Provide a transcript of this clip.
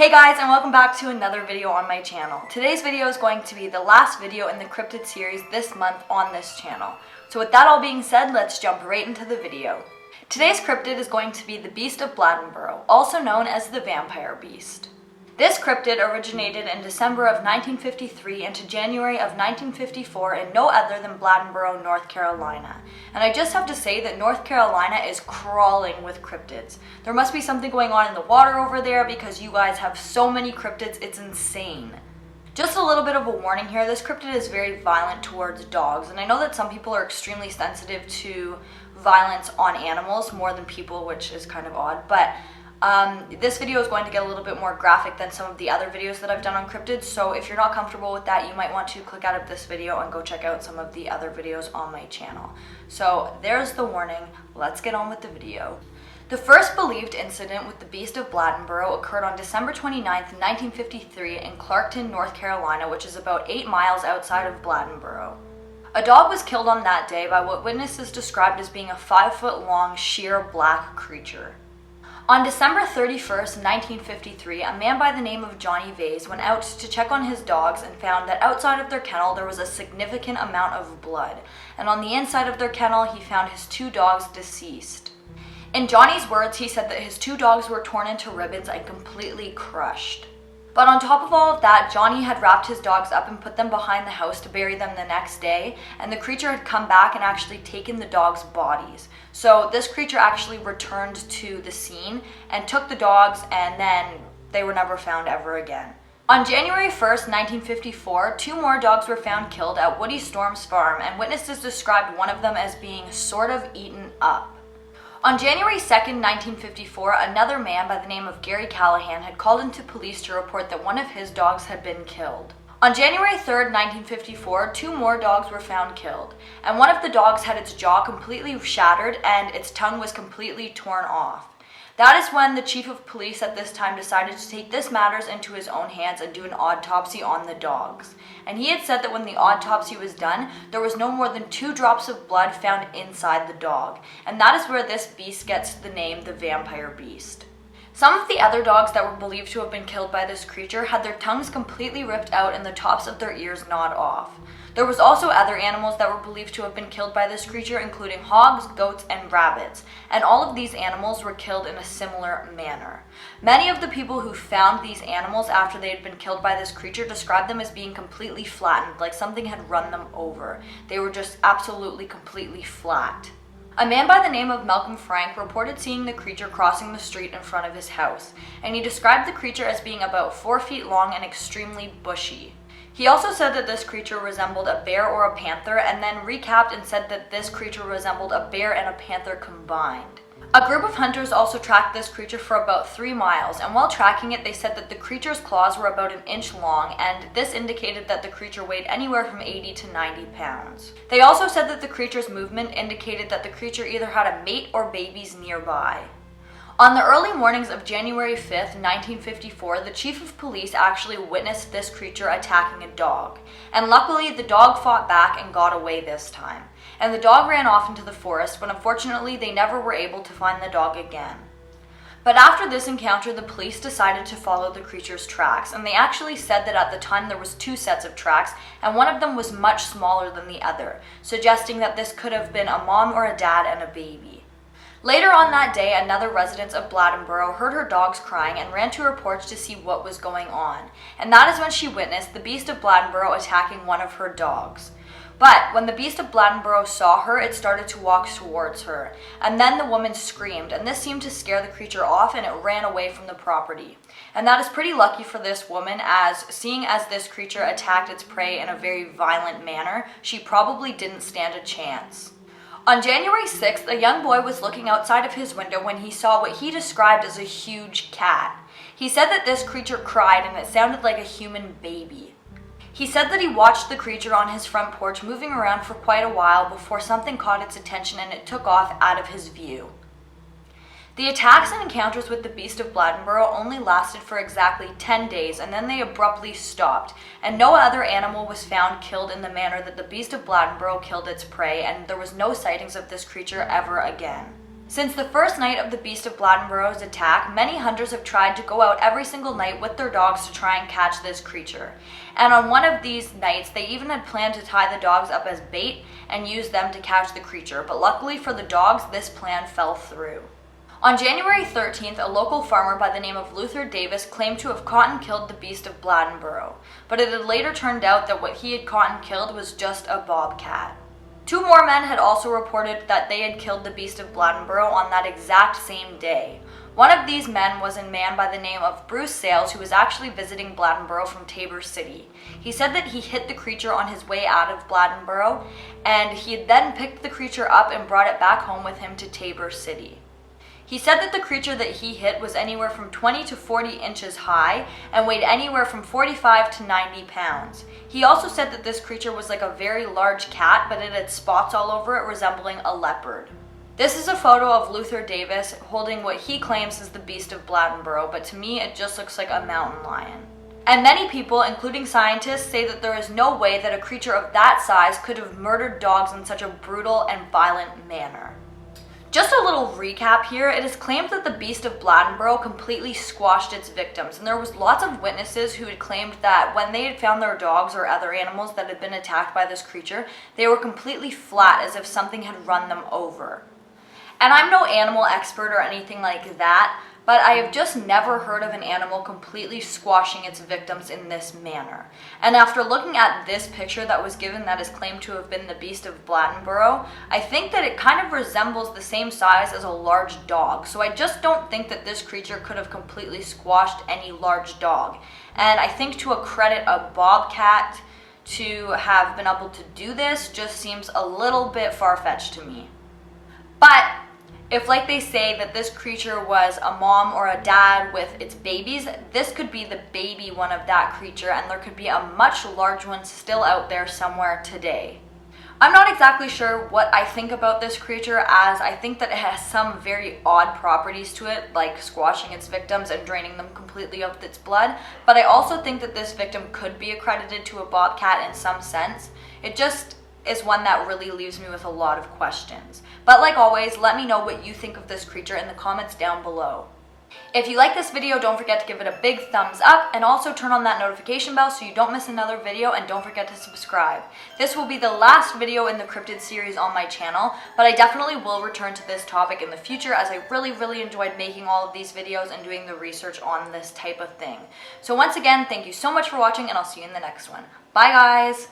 Hey guys, and welcome back to another video on my channel. Today's video is going to be the last video in the cryptid series this month on this channel. So with that all being said, let's jump right into the video. Today's cryptid is going to be the Beast of Bladenboro, also known as the Vampire Beast. This cryptid originated in December of 1953 into January of 1954 in no other than Bladenboro, North Carolina. And I just have to say that North Carolina is crawling with cryptids. There must be something going on in the water over there because you guys have so many cryptids, it's insane. Just a little bit of a warning here, this cryptid is very violent towards dogs, and I know that some people are extremely sensitive to violence on animals more than people, which is kind of odd, but this video is going to get a little bit more graphic than some of the other videos that I've done on cryptids, so if you're not comfortable with that, you might want to click out of this video and go check out some of the other videos on my channel. So there's the warning, let's get on with the video. The first believed incident with the Beast of Bladenboro occurred on December 29th, 1953 in Clarkton, North Carolina, which is about 8 miles outside of Bladenboro. A dog was killed on that day by what witnesses described as being a 5-foot-long, sheer black creature. On December 31st, 1953, a man by the name of Johnny Vase went out to check on his dogs and found that outside of their kennel there was a significant amount of blood, and on the inside of their kennel he found his 2 dogs deceased. In Johnny's words, he said that his 2 dogs were torn into ribbons and completely crushed. But on top of all of that, Johnny had wrapped his dogs up and put them behind the house to bury them the next day, and the creature had come back and actually taken the dogs' bodies. So this creature actually returned to the scene and took the dogs, and then they were never found ever again. On January 1st, 1954, 2 more dogs were found killed at Woody Storm's farm, and witnesses described one of them as being sort of eaten up. On January 2nd, 1954, another man by the name of Gary Callahan had called into police to report that one of his dogs had been killed. On January 3rd, 1954, 2 more dogs were found killed, and one of the dogs had its jaw completely shattered and its tongue was completely torn off. That is when the chief of police at this time decided to take this matters into his own hands and do an autopsy on the dogs. And he had said that when the autopsy was done, there was no more than 2 drops of blood found inside the dog. And that is where this beast gets the name the Vampire Beast. Some of the other dogs that were believed to have been killed by this creature had their tongues completely ripped out and the tops of their ears gnawed off. There was also other animals that were believed to have been killed by this creature, including hogs, goats, and rabbits, and all of these animals were killed in a similar manner. Many of the people who found these animals after they had been killed by this creature described them as being completely flattened, like something had run them over. They were just absolutely completely flat. A man by the name of Malcolm Frank reported seeing the creature crossing the street in front of his house, and he described the creature as being about 4 feet long and extremely bushy. He also said that this creature resembled a bear or a panther, and then recapped and said that this creature resembled a bear and a panther combined. A group of hunters also tracked this creature for about 3 miles, and while tracking it, they said that the creature's claws were about 1 inch long, and this indicated that the creature weighed anywhere from 80 to 90 pounds. They also said that the creature's movement indicated that the creature either had a mate or babies nearby. On the early mornings of January 5th, 1954, the chief of police actually witnessed this creature attacking a dog. And luckily, the dog fought back and got away this time. And the dog ran off into the forest, but unfortunately, they never were able to find the dog again. But after this encounter, the police decided to follow the creature's tracks, and they actually said that at the time there was 2 sets of tracks, and one of them was much smaller than the other, suggesting that this could have been a mom or a dad and a baby. Later on that day, another resident of Bladenboro heard her dogs crying and ran to her porch to see what was going on. And that is when she witnessed the Beast of Bladenboro attacking one of her dogs. But when the Beast of Bladenboro saw her, it started to walk towards her. And then the woman screamed, and this seemed to scare the creature off, and it ran away from the property. And that is pretty lucky for this woman, as seeing as this creature attacked its prey in a very violent manner, she probably didn't stand a chance. On January 6th, a young boy was looking outside of his window when he saw what he described as a huge cat. He said that this creature cried and it sounded like a human baby. He said that he watched the creature on his front porch moving around for quite a while before something caught its attention and it took off out of his view. The attacks and encounters with the Beast of Bladenboro only lasted for exactly 10 days, and then they abruptly stopped, and no other animal was found killed in the manner that the Beast of Bladenboro killed its prey, and there was no sightings of this creature ever again. Since the first night of the Beast of Bladenboro's attack, many hunters have tried to go out every single night with their dogs to try and catch this creature. And on one of these nights, they even had planned to tie the dogs up as bait and use them to catch the creature, but luckily for the dogs, this plan fell through. On January 13th, a local farmer by the name of Luther Davis claimed to have caught and killed the Beast of Bladenboro, but it had later turned out that what he had caught and killed was just a bobcat. 2 more men had also reported that they had killed the Beast of Bladenboro on that exact same day. One of these men was a man by the name of Bruce Sales, who was actually visiting Bladenboro from Tabor City. He said that he hit the creature on his way out of Bladenboro, and he had then picked the creature up and brought it back home with him to Tabor City. He said that the creature that he hit was anywhere from 20 to 40 inches high and weighed anywhere from 45 to 90 pounds. He also said that this creature was like a very large cat, but it had spots all over it resembling a leopard. This is a photo of Luther Davis holding what he claims is the Beast of Bladenboro, but to me it just looks like a mountain lion. And many people, including scientists, say that there is no way that a creature of that size could have murdered dogs in such a brutal and violent manner. Just a little recap here, it is claimed that the Beast of Bladenboro completely squashed its victims, and there was lots of witnesses who had claimed that when they had found their dogs or other animals that had been attacked by this creature, they were completely flat as if something had run them over. And I'm no animal expert or anything like that, but I have just never heard of an animal completely squashing its victims in this manner. And after looking at this picture that was given that is claimed to have been the Beast of Bladenboro, I think that it kind of resembles the same size as a large dog. So I just don't think that this creature could have completely squashed any large dog. And I think to accredit a bobcat to have been able to do this just seems a little bit far-fetched to me. But if, like they say, that this creature was a mom or a dad with its babies, this could be the baby one of that creature, and there could be a much large one still out there somewhere today. I'm not exactly sure what I think about this creature, as I think that it has some very odd properties to it, like squashing its victims and draining them completely of its blood, but I also think that this victim could be accredited to a bobcat in some sense. It just is one that really leaves me with a lot of questions. But like always, let me know what you think of this creature in the comments down below. If you like this video, don't forget to give it a big thumbs up and also turn on that notification bell so you don't miss another video, and don't forget to subscribe. This will be the last video in the cryptid series on my channel, but I definitely will return to this topic in the future as I really enjoyed making all of these videos and doing the research on this type of thing. So once again, thank you so much for watching, and I'll see you in the next one. Bye guys!